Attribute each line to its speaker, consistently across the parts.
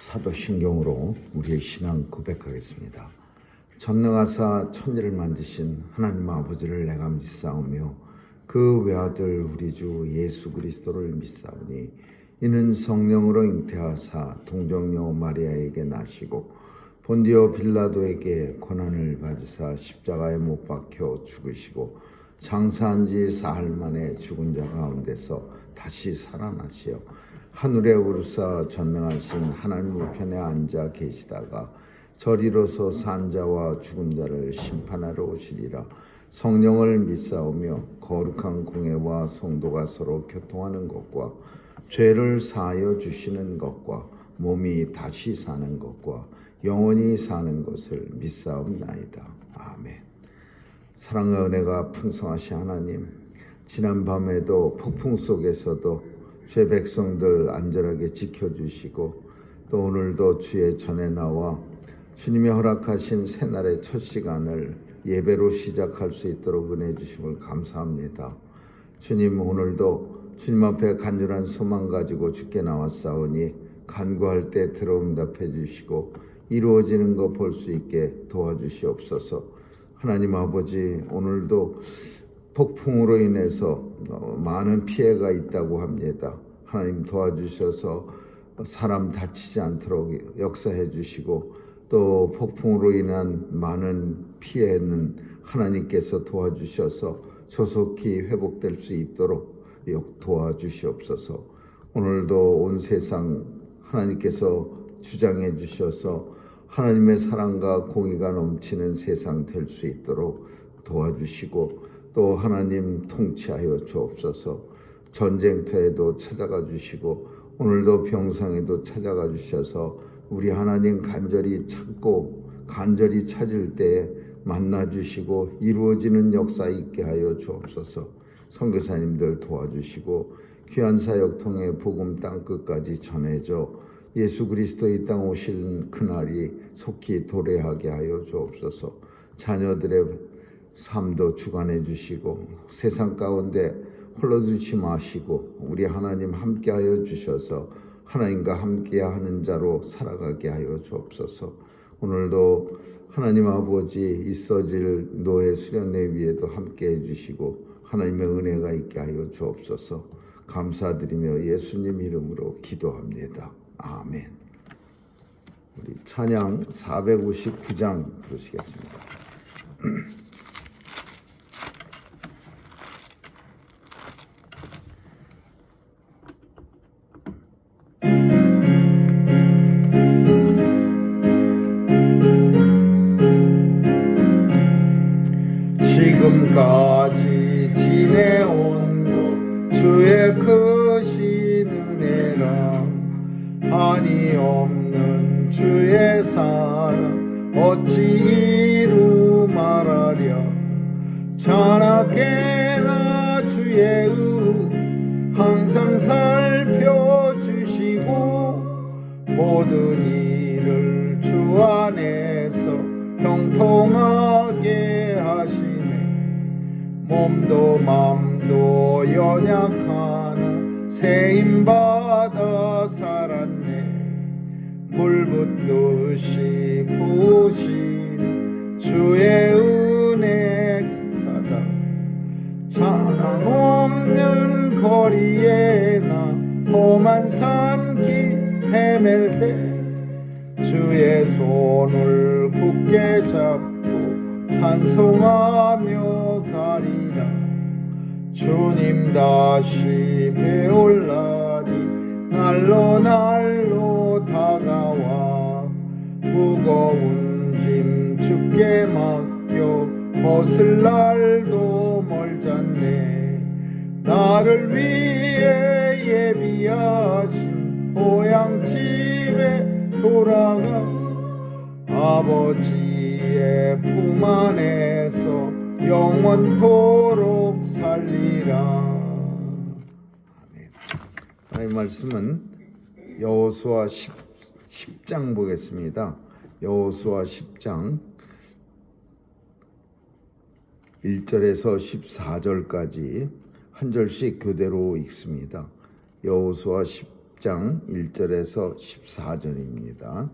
Speaker 1: 사도신경으로 우리의 신앙 고백하겠습니다. 전능하사 천지를 만드신 하나님 아버지를 내가 믿사오며 그 외아들 우리 주 예수 그리스도를 믿사오니 이는 성령으로 잉태하사 동정녀 마리아에게 나시고 본디오 빌라도에게 고난을 받으사 십자가에 못 박혀 죽으시고 장사한 지 사흘 만에 죽은 자 가운데서 다시 살아나시어 하늘에 오르사 전능하신 하나님 우편에 앉아 계시다가 저리로서 산 자와 죽은 자를 심판하러 오시리라. 성령을 믿사오며 거룩한 공회와 성도가 서로 교통하는 것과 죄를 사하여 주시는 것과 몸이 다시 사는 것과 영원히 사는 것을 믿사옵나이다. 아멘. 사랑과 은혜가 풍성하신 하나님, 지난 밤에도 폭풍 속에서도 죄 백성들 안전하게 지켜주시고 또 오늘도 주의 전에 나와 주님이 허락하신 새날의 첫 시간을 예배로 시작할 수 있도록 은혜 주심을 감사합니다. 주님, 오늘도 주님 앞에 간절한 소망 가지고 주께 나왔사오니 간구할 때 들어응답해 주시고 이루어지는 거 볼 수 있게 도와주시옵소서. 하나님 아버지, 오늘도 폭풍으로 인해서 많은 피해가 있다고 합니다. 하나님 도와주셔서 사람 다치지 않도록 역사해 주시고 또 폭풍으로 인한 많은 피해는 하나님께서 도와주셔서 조속히 회복될 수 있도록 도와주시옵소서. 오늘도 온 세상 하나님께서 주장해 주셔서 하나님의 사랑과 공의가 넘치는 세상 될 수 있도록 도와주시고 또 하나님 통치하여 주옵소서. 전쟁터에도 찾아가 주시고 오늘도 병상에도 찾아가 주셔서 우리 하나님 간절히 찾고 간절히 찾을 때에 만나 주시고 이루어지는 역사 있게 하여 주옵소서. 선교사님들 도와주시고 귀한 사역 통해 복음 땅끝까지 전해져 예수 그리스도 이 땅 오실 그날이 속히 도래하게 하여 주옵소서. 자녀들의 삶도 주관해 주시고 세상 가운데 홀로 두지 마시고 우리 하나님 함께하여 주셔서 하나님과 함께하는 자로 살아가게 하여 주옵소서. 오늘도 하나님 아버지 있어질 노예 수련회 위에도 함께해 주시고 하나님의 은혜가 있게 하여 주옵소서. 감사드리며 예수님 이름으로 기도합니다. 아멘. 우리 찬양 459장 부르시겠습니다. 지금까지 지내온 것 주의 크신 은혜라. 한이 없는 주의 사랑 어찌 이루 말하랴. 자나깨나 주의 은 항상 살펴주시고 모든 일을 주 안에서 형통하게 하시네. 몸도 맘도 연약하나 세임받아 살았네. 물 붓듯이 부으신 주의 은혜 크다. 자랑 없는 거리에 나 험한 산길 헤맬 때 주의 손을 굳게 잡고 찬송하며 가리라. 주님 다시 배올 날이 날로 날로 다가와 무거운 짐 주께 맡겨 벗을 날도 멀잖네. 나를 위해 예비하신 고향집에 돌아가 아버지의 품 안에서 영원토록 살리라. 아멘. 하나님 말씀은 여호수아 10장 보겠습니다. 여호수아 10장 1절에서 14절까지 한 절씩 교대로 읽습니다. 여호수아 10장 1절에서 14절입니다.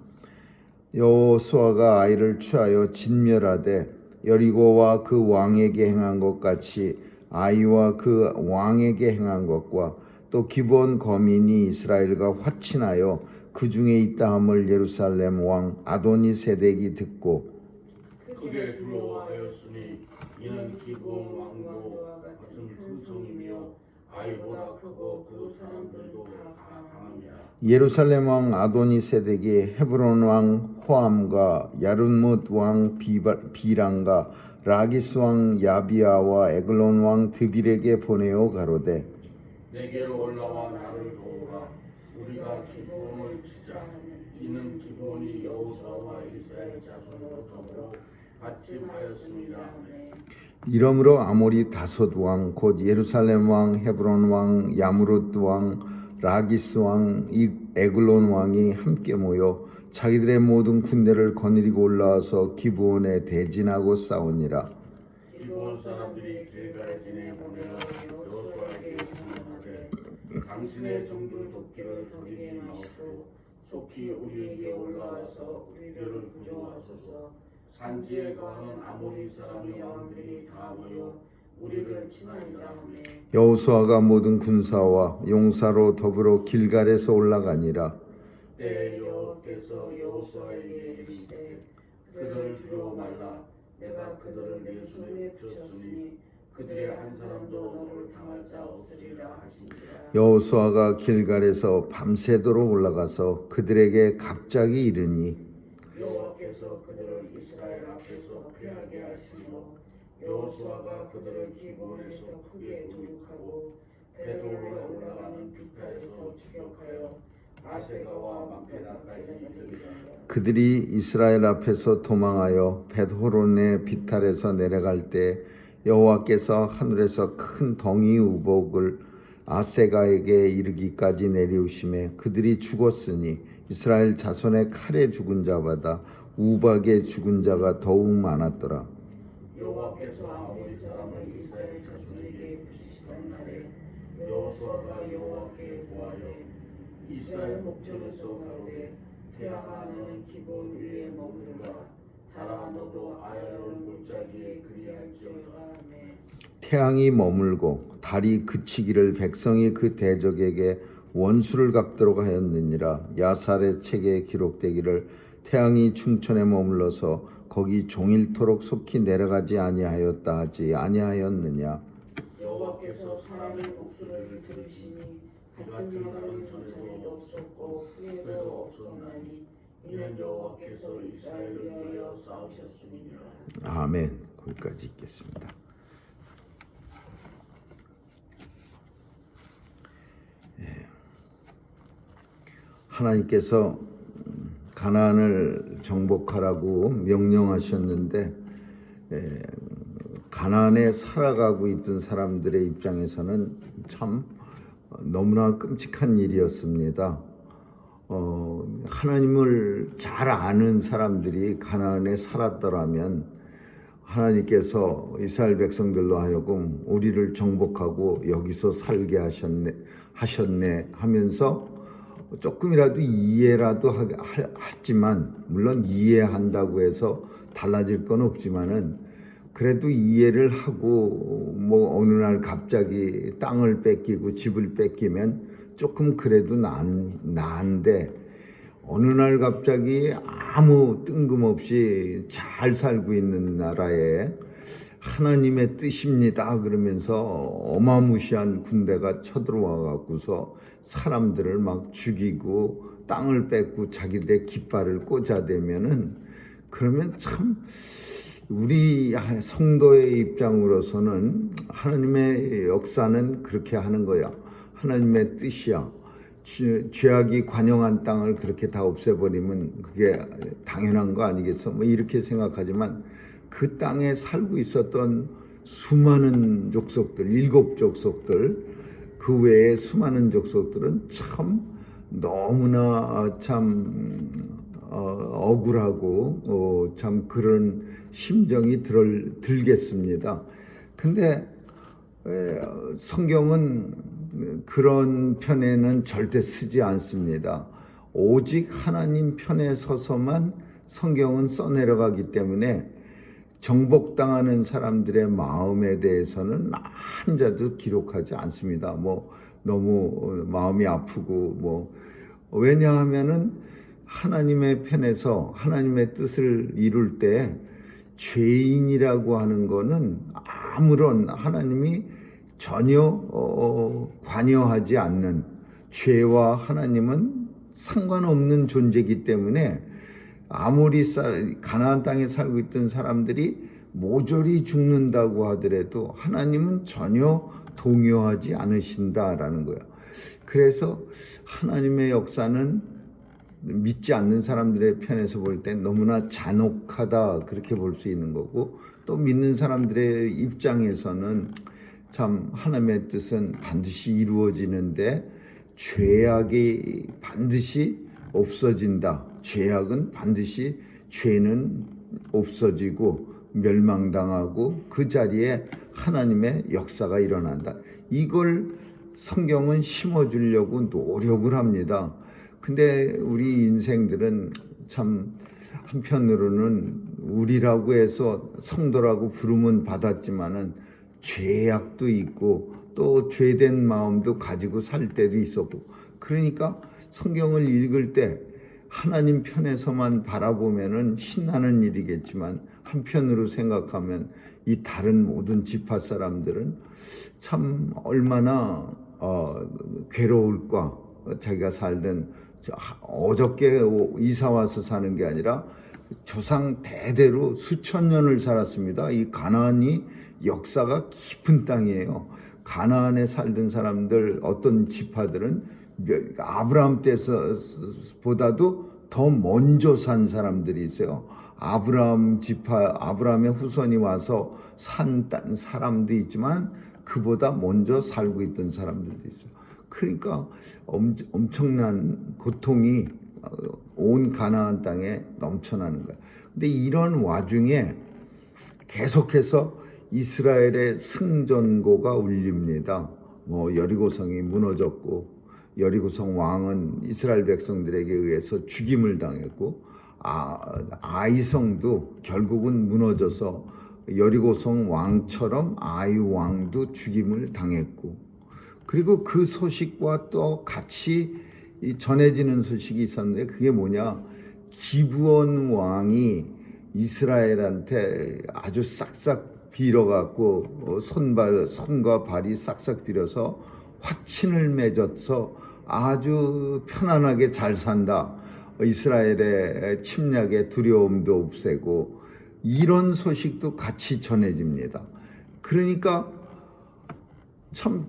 Speaker 1: 여호수아가 아이를 취하여 진멸하되 여리고와 그 왕에게 행한 것 같이 아이와 그 왕에게 행한 것과 또 기브온 거민이 이스라엘과 화친하여 그 중에 있다 함을 예루살렘 왕 아도니세덱이 듣고
Speaker 2: 크게 두려워하였으니 이는 기브온 왕과 같은 큰 성이며 아이보다 크고 그 사람들도 다 강함이라.
Speaker 1: 예루살렘 왕 아도니세덱이 헤브론 왕 호암과 야르뭇 왕 비랑과 라기스 왕 야비아와 에글론 왕 드빌에게 보내어 가로되
Speaker 2: 내게로 올라와 나를 도우라. 우리가 기브온을 치자. 이는 기브온이 여호수아와 이스라엘 자손으로 더불어 같이 하였습니다.
Speaker 1: 이러므로 아모리 다섯 왕 곧 예루살렘 왕 헤브론 왕 야무룻 왕 라기스 왕 에글론 왕이 함께 모여 자기들의 모든 군대를 거느리고 올라와서 기브온에 대진하고 싸우니라.
Speaker 2: 기브온 사람들이 길가에 보내어 여호수아에게 전하되 당신의 종들 돕기를 거기에 마시고 속히 우리에게 올라와서 우리를 구조하소서. 산지에 거하는 아모리 사람의 왕들이 다 모여 우리를 치나이다 하매
Speaker 1: 여호수아가 모든 군사와 용사로 더불어 길갈에서 올라가니라.
Speaker 2: 때에 여호와께서 여호수아에게 이르시되 그들을 두려워 말라. 내가 그들을 내 손에 주었으니 그들의 한 사람도 너를 당할 자 없으리라 하시니라.
Speaker 1: 여호수아가 길갈에서 밤새도록 올라가서 그들에게 갑자기 이르니
Speaker 2: 여호와께서 그들을 이스라엘 앞에서 패하게 하시고 여호수아가 그들을 기브온에서 크게 도륙하고 베돌로 올라가는 비탈에서 추격하여 아세가와 막베다까지 이르니라.
Speaker 1: 그들이 이스라엘 앞에서 도망하여 벳호론의 비탈에서 내려갈 때 여호와께서 하늘에서 큰 덩이 우복을 아세가에게 이르기까지 내리우심에 그들이 죽었으니 이스라엘 자손의 칼에 죽은 자보다 우박에 죽은 자가 더욱 많았더라.
Speaker 2: 여호와께서 아모리 사람을 이스라엘 자손에게 부시시던 날에 여호수아가 여호와께 구하여 이스라엘 목전에서 가로되 태양아 너는 기브온 위에 머무르라. 달아 너도 아야론 골짜기에 그리할지어다.
Speaker 1: 태양이 머물고 달이 그치기를 백성이 그 대적에게 원수를 갚도록 하였느니라. 야살의 책에 기록되기를 태양이 충천에 머물러서 거기 종일토록 속히 내려가지 아니하였다 하지 아니하였느냐.
Speaker 2: 여호와께서 사람의 목소리를 들으시니 같은 말은 전에도 없었고 후에도 없었나니 이는 여호와께서 이스라엘을 위하여 싸우셨음이니라.
Speaker 1: 아멘. 거기까지 읽겠습니다. 하나님께서 가나안을 정복하라고 명령하셨는데 가나안에 살아가고 있던 사람들의 입장에서는 참 너무나 끔찍한 일이었습니다. 하나님을 잘 아는 사람들이 가나안에 살았더라면 하나님께서 이스라엘 백성들로 하여금 우리를 정복하고 여기서 살게 하셨네 하면서 조금이라도 이해라도 하지만 물론 이해한다고 해서 달라질 건 없지만은 그래도 이해를 하고 뭐 어느 날 갑자기 땅을 뺏기고 집을 뺏기면 조금 그래도 나은데 어느 날 갑자기 아무 뜬금없이 잘 살고 있는 나라에 하나님의 뜻입니다 그러면서 어마무시한 군대가 쳐들어와 갖고서 사람들을 막 죽이고 땅을 뺏고 자기들의 깃발을 꽂아대면은 그러면 참 우리 성도의 입장으로서는 하나님의 역사는 그렇게 하는 거야. 하나님의 뜻이야. 죄악이 관영한 땅을 그렇게 다 없애버리면 그게 당연한 거 아니겠어? 뭐 이렇게 생각하지만 그 땅에 살고 있었던 수많은 족속들, 7족속들, 그 외에 수많은 족속들은 참 너무나 참 억울하고 참 그런 심정이 들겠습니다. 근데 성경은 그런 편에는 절대 쓰지 않습니다. 오직 하나님 편에 서서만 성경은 써내려가기 때문에 정복당하는 사람들의 마음에 대해서는 한자도 기록하지 않습니다. 너무 마음이 아프고 왜냐하면은 하나님의 편에서 하나님의 뜻을 이룰 때 죄인이라고 하는 거는 아무런 하나님이 전혀 관여하지 않는, 죄와 하나님은 상관없는 존재이기 때문에 아무리 가나안 땅에 살고 있던 사람들이 모조리 죽는다고 하더라도 하나님은 전혀 동요하지 않으신다라는 거예요. 그래서 하나님의 역사는 믿지 않는 사람들의 편에서 볼 때 너무나 잔혹하다, 그렇게 볼 수 있는 거고, 또 믿는 사람들의 입장에서는 참 하나님의 뜻은 반드시 이루어지는데 죄악이 반드시 없어진다. 죄악은 반드시, 죄는 없어지고 멸망당하고 그 자리에 하나님의 역사가 일어난다. 이걸 성경은 심어주려고 노력을 합니다. 근데 우리 인생들은 참 한편으로는 우리라고 해서 성도라고 부름은 받았지만은 죄악도 있고 또 죄된 마음도 가지고 살 때도 있었고, 그러니까 성경을 읽을 때 하나님 편에서만 바라보면은 신나는 일이겠지만 한편으로 생각하면 이 다른 모든 지파 사람들은 참 얼마나 괴로울까. 자기가 살던, 어저께 이사 와서 사는 게 아니라 조상 대대로 수천 년을 살았습니다. 이 가나안이 역사가 깊은 땅이에요. 가나안에 살던 사람들, 어떤 지파들은 아브라함 때보다도 더 먼저 산 사람들이 있어요. 아브라함의 후손이 와서 산 사람도 있지만 그보다 먼저 살고 있던 사람들도 있어요. 그러니까 엄청난 고통이 온 가나안 땅에 넘쳐나는 거예요. 근데 이런 와중에 계속해서 이스라엘의 승전고가 울립니다. 여리고성이 무너졌고, 여리고성 왕은 이스라엘 백성들에게 의해서 죽임을 당했고, 아이성도 결국은 무너져서 여리고성 왕처럼 아이 왕도 죽임을 당했고, 그리고 그 소식과 또 같이 전해지는 소식이 있었는데, 그게 뭐냐, 기브온 왕이 이스라엘한테 아주 싹싹 빌어갖고 손과 발이 싹싹 빌어서 화친을 맺어서 아주 편안하게 잘 산다. 이스라엘의 침략의 두려움도 없애고, 이런 소식도 같이 전해집니다. 그러니까 참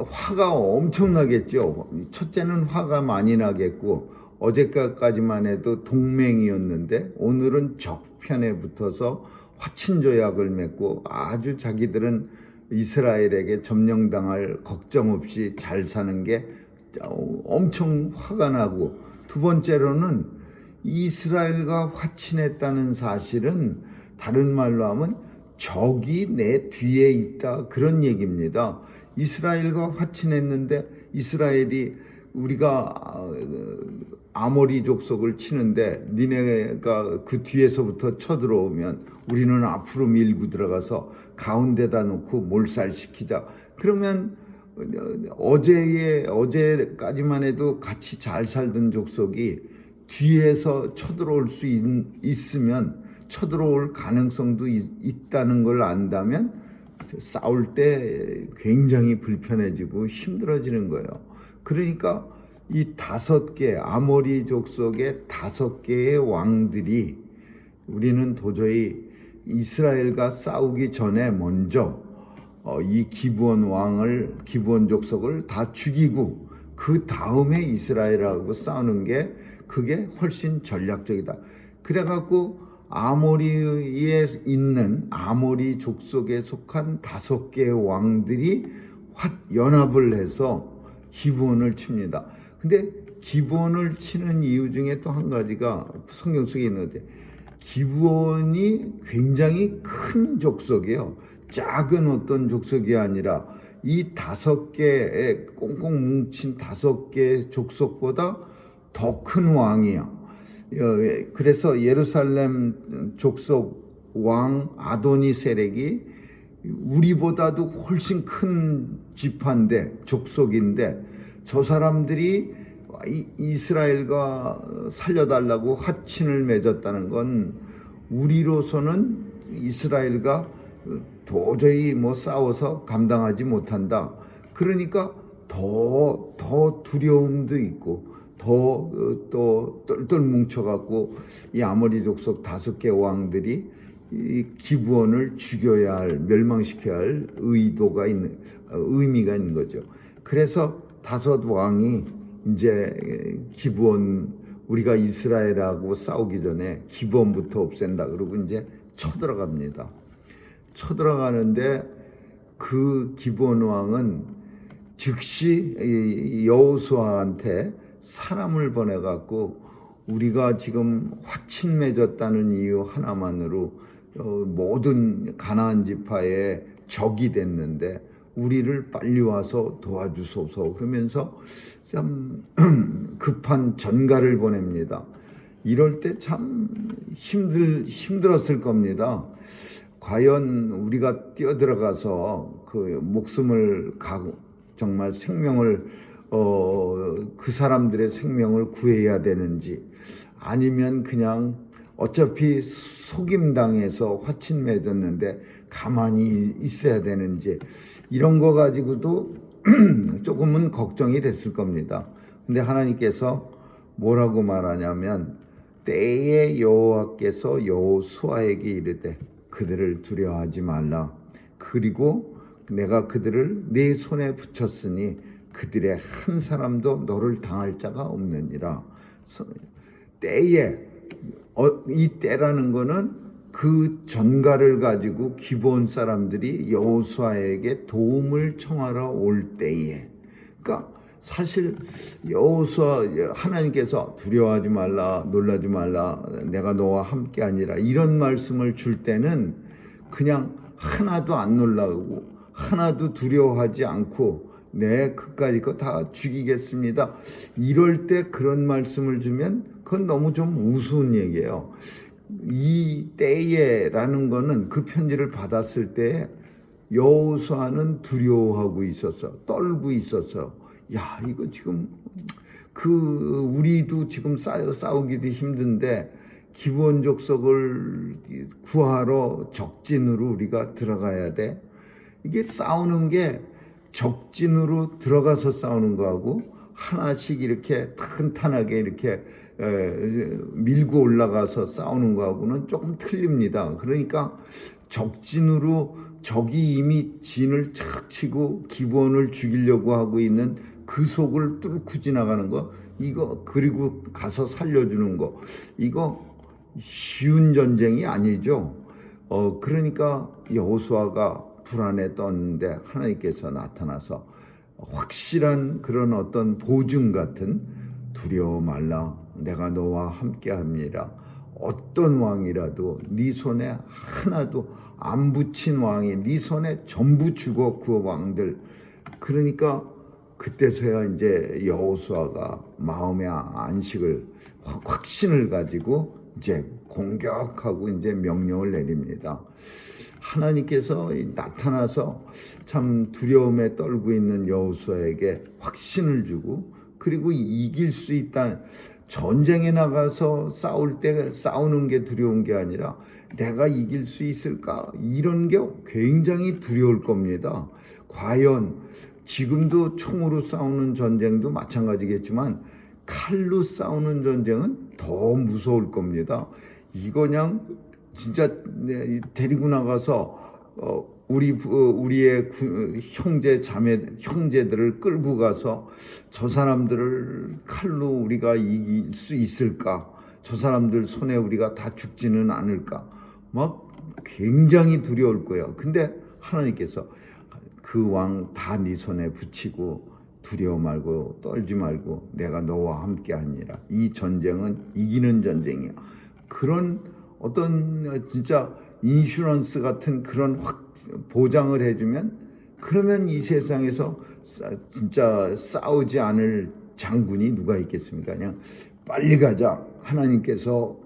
Speaker 1: 화가 엄청나겠죠. 첫째는 화가 많이 나겠고, 어제까지만 해도 동맹이었는데 오늘은 적편에 붙어서 화친조약을 맺고 아주 자기들은 이스라엘에게 점령당할 걱정 없이 잘 사는 게 엄청 화가 나고, 두 번째로는 이스라엘과 화친했다는 사실은 다른 말로 하면 적이 내 뒤에 있다, 그런 얘기입니다. 이스라엘과 화친했는데 이스라엘이 우리가 아모리 족속을 치는데 니네가 그 뒤에서부터 쳐들어오면 우리는 앞으로 밀고 들어가서 가운데다 놓고 몰살시키자. 그러면 어제까지만 해도 같이 잘 살던 족속이 뒤에서 쳐들어올 수 있으면, 쳐들어올 가능성도 있다는 걸 안다면 싸울 때 굉장히 불편해지고 힘들어지는 거예요. 그러니까 이 5개, 아모리 족속의 5개의 왕들이, 우리는 도저히 이스라엘과 싸우기 전에 먼저 이 기브온 족속을 다 죽이고 그 다음에 이스라엘하고 싸우는 게, 그게 훨씬 전략적이다. 그래갖고 아모리에 있는 아모리 족속에 속한 5개의 왕들이 연합을 해서 기브온을 칩니다. 근데 기브온을 치는 이유 중에 또 한 가지가 성경 속에 있는데, 기브온이 굉장히 큰 족속이에요. 작은 어떤 족속이 아니라 이 5개의 꽁꽁 뭉친 5개의 족속보다 더 큰 왕이야. 그래서 예루살렘 족속 왕 아도니세렉이 우리보다도 훨씬 큰 지파인데, 족속인데, 저 사람들이 이스라엘과 살려달라고 화친을 맺었다는 건 우리로서는 이스라엘과 도저히 싸워서 감당하지 못한다. 그러니까 더 두려움도 있고 또 똘똘 뭉쳐갖고 이 아모리 족속 5개 왕들이 이 기브온을 죽여야 할, 멸망시켜야 할 의미가 있는 거죠. 그래서 5 왕이 이제 기브온, 우리가 이스라엘하고 싸우기 전에 기브온부터 없앤다 그러고 이제 쳐들어갑니다. 쳐들어가는데 그 기브온 왕은 즉시 여호수아한테 사람을 보내갖고 우리가 지금 화친 맺었다는 이유 하나만으로 모든 가나안 지파의 적이 됐는데 우리를 빨리 와서 도와주소서 그러면서 참 급한 전가를 보냅니다. 이럴 때 참 힘들었을 겁니다. 과연 우리가 뛰어들어가서 그 목숨을 정말 생명을 그 사람들의 생명을 구해야 되는지, 아니면 그냥 어차피 속임당해서 화친 맺었는데 가만히 있어야 되는지, 이런 거 가지고도 조금은 걱정이 됐을 겁니다. 근데 하나님께서 뭐라고 말하냐면, 때에 여호와께서 여호수아에게 이르되 그들을 두려워하지 말라. 그리고 내가 그들을 네 손에 붙였으니 그들의 한 사람도 너를 당할 자가 없느니라. 때에, 이 때라는 거는 그 전가를 가지고 기브온 사람들이 여호수아에게 도움을 청하러 올 때에, 그러니까 사실 하나님께서 두려워하지 말라, 놀라지 말라, 내가 너와 함께하니라, 이런 말씀을 줄 때는 그냥 하나도 안 놀라고 하나도 두려워하지 않고 그까짓 거 다 죽이겠습니다, 이럴 때 그런 말씀을 주면 그건 너무 좀 우스운 얘기예요. 이 때에라는 거는 그 편지를 받았을 때 여호수아는 두려워하고 있었어, 떨고 있었어. 야, 이거 지금 우리도 지금 싸우기도 힘든데 기브온 족속을 구하러 적진으로 우리가 들어가야 돼. 이게 싸우는 게 적진으로 들어가서 싸우는 거하고 하나씩 이렇게 탄탄하게 이렇게 밀고 올라가서 싸우는 거하고는 조금 틀립니다. 그러니까 적진으로 적이 이미 진을 착 치고 기브온을 죽이려고 하고 있는 그 속을 뚫고 지나가는 거, 이거, 그리고 가서 살려주는 거, 이거 쉬운 전쟁이 아니죠. 그러니까 여호수아가 불안에 떴는데 하나님께서 나타나서 확실한 그런 어떤 보증 같은, 두려워 말라, 내가 너와 함께합니다. 어떤 왕이라도 네 손에 하나도 안 붙인 왕이 네 손에 전부 죽어, 그 왕들. 그러니까 그때서야 이제 여호수아가 마음의 안식을, 확신을 가지고 이제 공격하고 이제 명령을 내립니다. 하나님께서 나타나서 참 두려움에 떨고 있는 여호수아에게 확신을 주고, 그리고 이길 수 있다. 전쟁에 나가서 싸울 때 싸우는 게 두려운 게 아니라 내가 이길 수 있을까? 이런 게 굉장히 두려울 겁니다. 과연 지금도 총으로 싸우는 전쟁도 마찬가지겠지만 칼로 싸우는 전쟁은 더 무서울 겁니다. 이거 그냥 진짜 데리고 나가서 우리의 형제들을 끌고 가서 저 사람들을 칼로 우리가 이길 수 있을까? 저 사람들 손에 우리가 다 죽지는 않을까? 막 굉장히 두려울 거예요. 근데 하나님께서 그 왕 다 네 손에 붙이고 두려워 말고 떨지 말고 내가 너와 함께하니라. 이 전쟁은 이기는 전쟁이야. 그런 어떤 진짜 인슈런스 같은 그런 보장을 해주면 그러면 이 세상에서 진짜 싸우지 않을 장군이 누가 있겠습니까? 그냥 빨리 가자. 하나님께서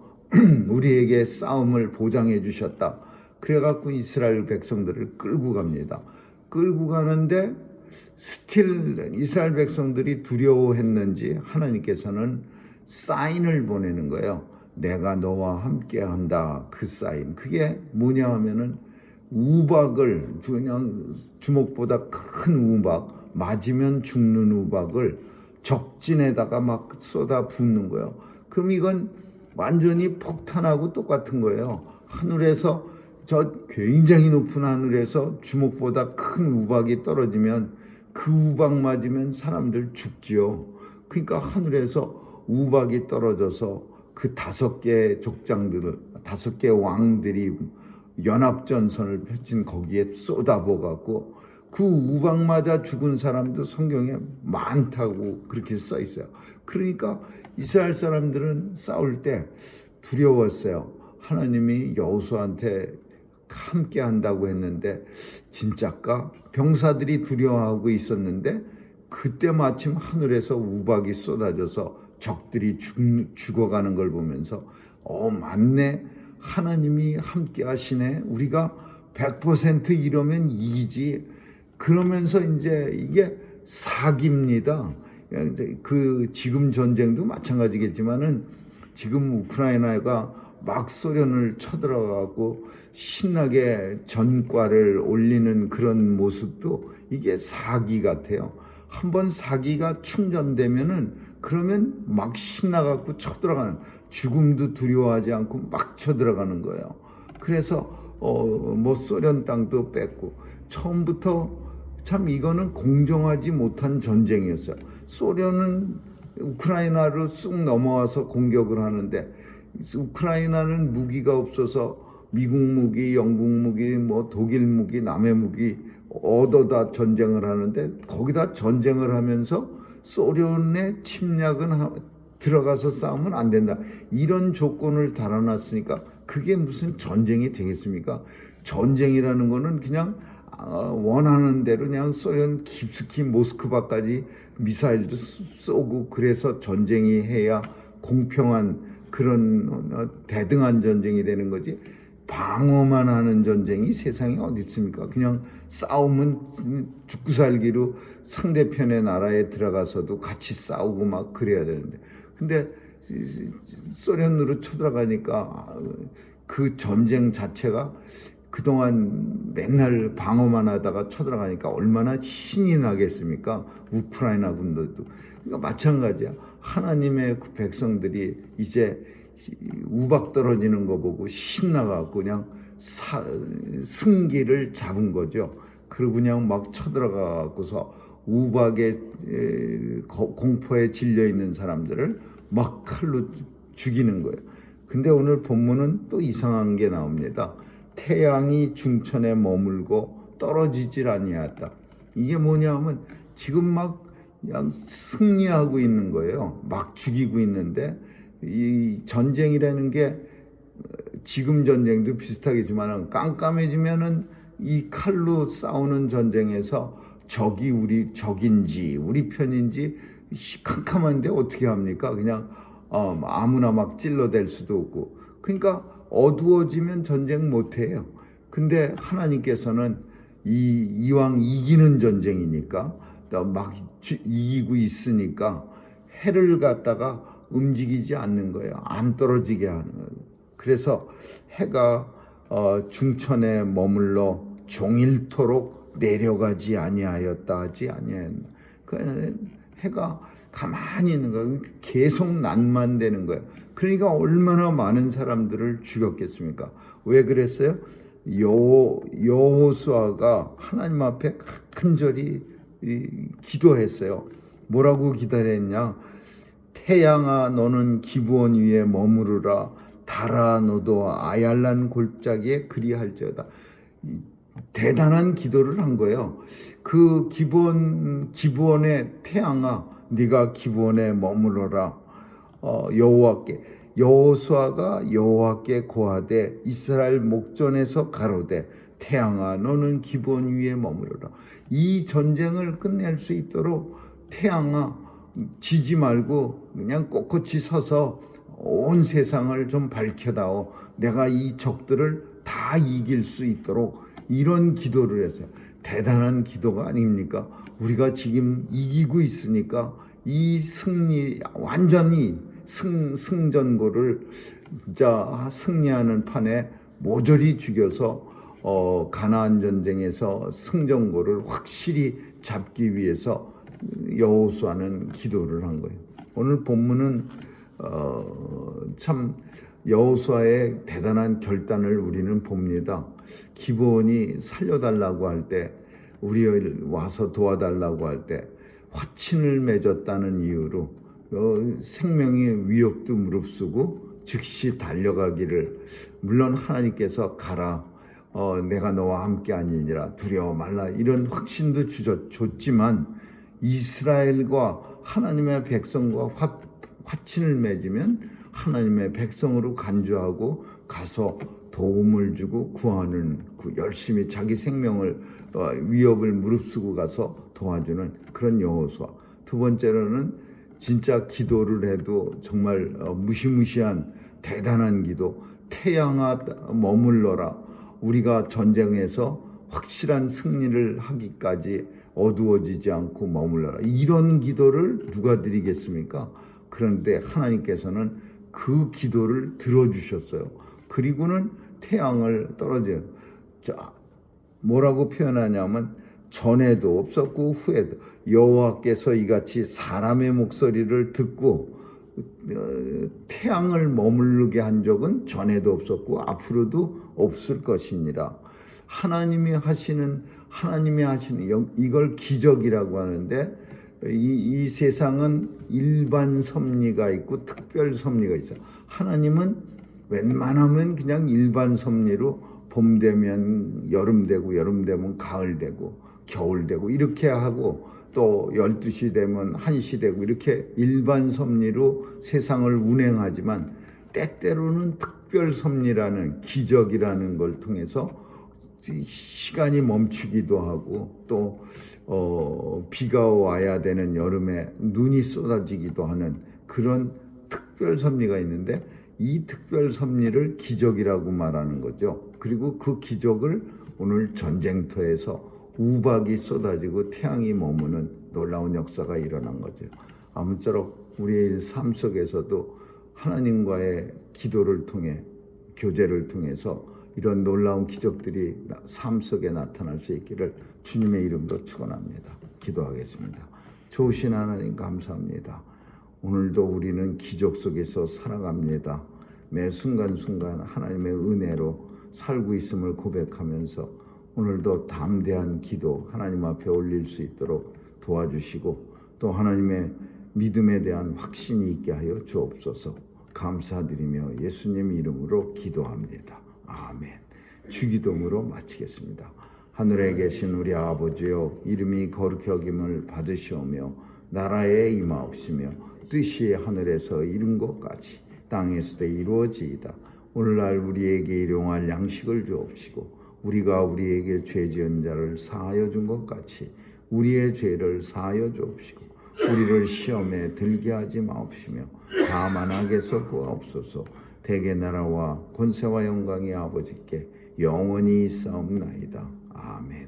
Speaker 1: 우리에게 싸움을 보장해 주셨다. 그래갖고 이스라엘 백성들을 끌고 갑니다. 끌고 가는데 스틸 이스라엘 백성들이 두려워했는지 하나님께서는 사인을 보내는 거예요. 내가 너와 함께한다. 그 사인. 그게 뭐냐 하면은 우박을, 그냥 주먹보다 큰 우박, 맞으면 죽는 우박을 적진에다가 막 쏟아 붓는 거예요. 그럼 이건 완전히 폭탄하고 똑같은 거예요. 하늘에서, 저 굉장히 높은 하늘에서 주먹보다 큰 우박이 떨어지면 그 우박 맞으면 사람들 죽지요. 그러니까 하늘에서 우박이 떨어져서 그 5개 족장들을, 5개 왕들이 연합전선을 펼친 거기에 쏟아부어갖고 그 우박 맞아 죽은 사람도 성경에 많다고 그렇게 써 있어요. 그러니까 이스라엘 사람들은 싸울 때 두려웠어요. 하나님이 여호수아한테 함께 한다고 했는데 진짜까? 병사들이 두려워하고 있었는데 그때 마침 하늘에서 우박이 쏟아져서 적들이 죽어가는 걸 보면서 맞네. 하나님이 함께 하시네. 우리가 100% 이러면 이기지. 그러면서 이제 이게 사기입니다. 그 지금 전쟁도 마찬가지겠지만은 지금 우크라이나가 막 소련을 쳐들어가고 신나게 전과를 올리는 그런 모습도 이게 사기 같아요. 한번 사기가 충전되면은 그러면 막 신나갖고 쳐들어가는, 죽음도 두려워하지 않고 막 쳐들어가는 거예요. 그래서 뭐 소련 땅도 뺏고 처음부터 참 이거는 공정하지 못한 전쟁이었어요. 소련은 우크라이나로 쑥 넘어와서 공격을 하는데 우크라이나는 무기가 없어서 미국 무기, 영국 무기, 뭐 독일 무기, 남의 무기 얻어다 전쟁을 하는데 거기다 전쟁을 하면서 소련의 침략은 들어가서 싸우면 안 된다. 이런 조건을 달아놨으니까 그게 무슨 전쟁이 되겠습니까? 전쟁이라는 거는 그냥 원하는 대로 그냥 소련 깊숙이 모스크바까지 미사일도 쏘고 그래서 전쟁이 해야 공평한 그런 대등한 전쟁이 되는 거지. 방어만 하는 전쟁이 세상에 어디 있습니까? 그냥 싸우면 죽고 살기로 상대편의 나라에 들어가서도 같이 싸우고 막 그래야 되는데, 근데 소련으로 쳐들어가니까 그 전쟁 자체가 그동안 맨날 방어만 하다가 쳐들어가니까 얼마나 신이 나겠습니까? 우크라이나 군들도. 그러니까 마찬가지야. 하나님의 그 백성들이 이제 우박 떨어지는 거 보고 신나갖고 그냥 승기를 잡은 거죠. 그리고 그냥 막 쳐들어가고서 우박의 공포에 질려 있는 사람들을 막 칼로 죽이는 거예요. 근데 오늘 본문은 또 이상한 게 나옵니다. 태양이 중천에 머물고 떨어지질 아니하였다. 이게 뭐냐면 지금 막 그냥 승리하고 있는 거예요. 막 죽이고 있는데 이 전쟁이라는 게 지금 전쟁도 비슷하겠지만 깜깜해지면은 이 칼로 싸우는 전쟁에서 적이 우리 적인지 우리 편인지 캄캄한데 어떻게 합니까? 그냥 아무나 막 찔러댈 수도 없고, 그러니까 어두워지면 전쟁 못해요. 근데 하나님께서는 이왕 이기는 전쟁이니까 막 이기고 있으니까 해를 갖다가 움직이지 않는 거예요. 안 떨어지게 하는 거예요. 그래서 해가 중천에 머물러 종일토록 내려가지 아니하였다 하지 아니하였나. 해가 가만히 있는 거예요. 계속 난만되는 거예요. 그러니까 얼마나 많은 사람들을 죽였겠습니까? 왜 그랬어요? 여호수아가 하나님 앞에 간절히 기도했어요. 뭐라고 기도했냐? 태양아 너는 기브온 위에 머무르라. 달아 너도 아얄란 골짜기에 그리할지어다. 대단한 기도를 한 거예요. 그 기브온의 태양아 네가 기브온에 머무러라. 여호수아가 여호와께 고하되 이스라엘 목전에서 가로되 태양아 너는 기본 위에 머무르라. 이 전쟁을 끝낼 수 있도록 태양아 지지 말고 그냥 꼿꼿이 서서 온 세상을 좀 밝혀다오. 내가 이 적들을 다 이길 수 있도록 이런 기도를 해서 대단한 기도가 아닙니까? 우리가 지금 이기고 있으니까 이 승리 완전히 승전고를 진짜 승리하는 판에 모조리 죽여서 가나안 전쟁에서 승전고를 확실히 잡기 위해서 여호수아는 기도를 한 거예요. 오늘 본문은 참 여호수아의 대단한 결단을 우리는 봅니다. 기브온이 살려달라고 할 때, 우리를 와서 도와달라고 할 때 화친을 맺었다는 이유로 생명의 위협도 무릅쓰고 즉시 달려가기를, 물론 하나님께서 가라, 내가 너와 함께 아니니라, 두려워 말라, 이런 확신도 줬지만 이스라엘과 하나님의 백성과 화친을 맺으면 하나님의 백성으로 간주하고 가서 도움을 주고 구하는, 열심히 자기 생명을 위협을 무릅쓰고 가서 도와주는 그런 여호수아. 두 번째로는 진짜 기도를 해도 정말 무시무시한 대단한 기도. 태양아 머물러라. 우리가 전쟁에서 확실한 승리를 하기까지 어두워지지 않고 머물러라. 이런 기도를 누가 드리겠습니까? 그런데 하나님께서는 그 기도를 들어주셨어요. 그리고는 태양을 떨어져요. 뭐라고 표현하냐면 전에도 없었고 후에도, 여호와께서 이같이 사람의 목소리를 듣고 태양을 머무르게 한 적은 전에도 없었고 앞으로도 없을 것이니라. 하나님이 하시는 이걸 기적이라고 하는데, 이 세상은 일반 섭리가 있고 특별 섭리가 있어요. 하나님은 웬만하면 그냥 일반 섭리로 봄 되면 여름 되고, 여름 되면 가을 되고, 겨울 되고 이렇게 하고, 또 12시 되면 1시 되고, 이렇게 일반 섭리로 세상을 운행하지만 때때로는 특별 섭리라는 기적이라는 걸 통해서 시간이 멈추기도 하고, 또 비가 와야 되는 여름에 눈이 쏟아지기도 하는 그런 특별 섭리가 있는데, 이 특별 섭리를 기적이라고 말하는 거죠. 그리고 그 기적을 오늘 전쟁터에서 우박이 쏟아지고 태양이 머무는 놀라운 역사가 일어난 거죠. 아무쪼록 우리의 삶 속에서도 하나님과의 기도를 통해, 교제를 통해서 이런 놀라운 기적들이 삶 속에 나타날 수 있기를 주님의 이름으로 축원합니다. 기도하겠습니다. 좋으신 하나님 감사합니다. 오늘도 우리는 기적 속에서 살아갑니다. 매 순간순간 하나님의 은혜로 살고 있음을 고백하면서 오늘도 담대한 기도 하나님 앞에 올릴 수 있도록 도와주시고, 또 하나님의 믿음에 대한 확신이 있게 하여 주옵소서. 감사드리며 예수님 이름으로 기도합니다. 아멘. 주기도문으로 마치겠습니다. 하늘에 계신 우리 아버지여, 이름이 거룩히 여김을 받으시오며 나라에 임하옵시며 뜻이 하늘에서 이룬 것 같이 땅에서도 이루어지이다. 오늘날 우리에게 일용할 양식을 주옵시고, 우리가 우리에게 죄 지은 자를 사하여 준 것 같이 우리의 죄를 사하여 주옵시고, 우리를 시험에 들게 하지 마옵시며 다만 악에서 구하옵소서. 대개 나라와 권세와 영광이 아버지께 영원히 있사옵나이다. 아멘.